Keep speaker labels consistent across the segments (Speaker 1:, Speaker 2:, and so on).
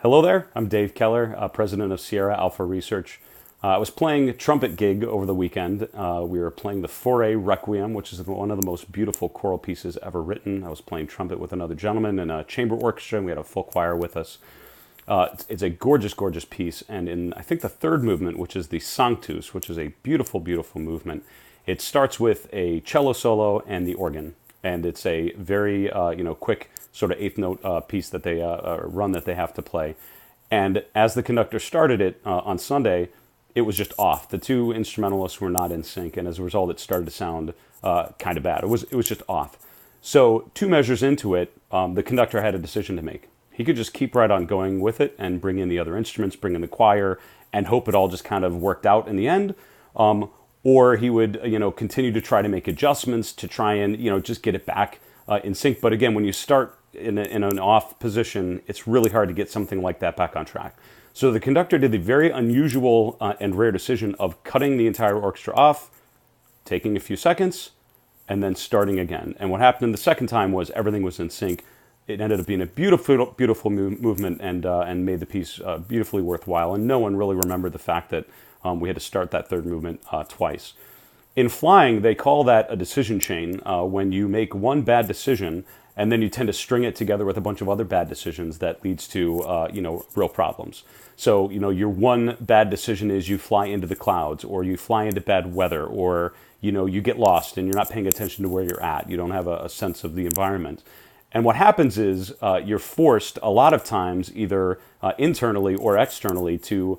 Speaker 1: Hello there, I'm Dave Keller, president of Sierra Alpha Research. I was playing a trumpet gig over the weekend. We were playing the Fauré Requiem, which is one of the most beautiful choral pieces ever written. I was playing trumpet with another gentleman in a chamber orchestra, and we had a full choir with us. It's a gorgeous, gorgeous piece, and in, I think, the third movement, which is the Sanctus, which is a beautiful, beautiful movement, it starts with a cello solo and the organ, and it's a very, quick sort of eighth note piece that they run that they have to play. And as the conductor started it on Sunday, it was just off. The two instrumentalists were not in sync, and as a result, it started to sound kind of bad. It was just off. So 2 measures into it, the conductor had a decision to make. He could just keep right on going with it and bring in the other instruments, bring in the choir, and hope it all just kind of worked out in the end. Or he would, continue to try to make adjustments to try and, just get it back in sync. But again, when you start in an off position, it's really hard to get something like that back on track. So the conductor did the very unusual and rare decision of cutting the entire orchestra off, taking a few seconds, and then starting again. And what happened the second time was everything was in sync. It ended up being a beautiful, beautiful movement and made the piece beautifully worthwhile. And no one really remembered the fact that we had to start that third movement twice. In flying, they call that a decision chain when you make one bad decision and then you tend to string it together with a bunch of other bad decisions that leads to, real problems. So, your one bad decision is you fly into the clouds, or you fly into bad weather, or, you get lost and you're not paying attention to where you're at. You don't have a sense of the environment. And what happens is you're forced a lot of times, either internally or externally, to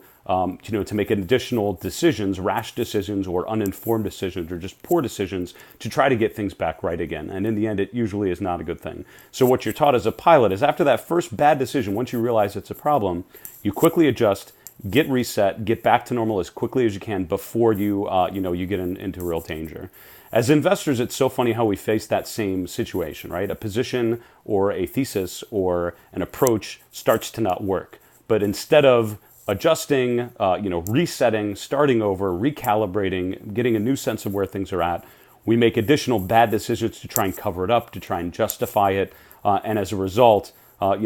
Speaker 1: make additional decisions, rash decisions, or uninformed decisions, or just poor decisions to try to get things back right again. And in the end, it usually is not a good thing. So what you're taught as a pilot is after that first bad decision, once you realize it's a problem, you quickly adjust, get reset, get back to normal as quickly as you can before you get into real danger. As investors, it's so funny how we face that same situation, right? A position or a thesis or an approach starts to not work. But instead of adjusting, resetting, starting over, recalibrating, getting a new sense of where things are at, we make additional bad decisions to try and cover it up, to try and justify it. And as a result, I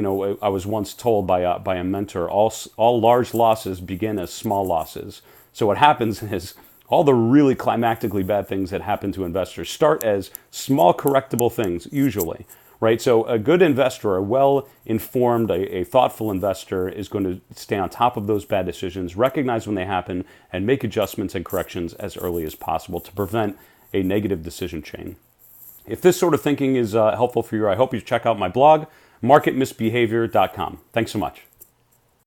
Speaker 1: was once told by a mentor, all large losses begin as small losses. So what happens is all the really climactically bad things that happen to investors start as small correctable things, usually, right? So a good investor, a well-informed, a thoughtful investor is going to stay on top of those bad decisions, recognize when they happen, and make adjustments and corrections as early as possible to prevent a negative decision chain. If this sort of thinking is helpful for you, I hope you check out my blog, marketmisbehavior.com. Thanks so much.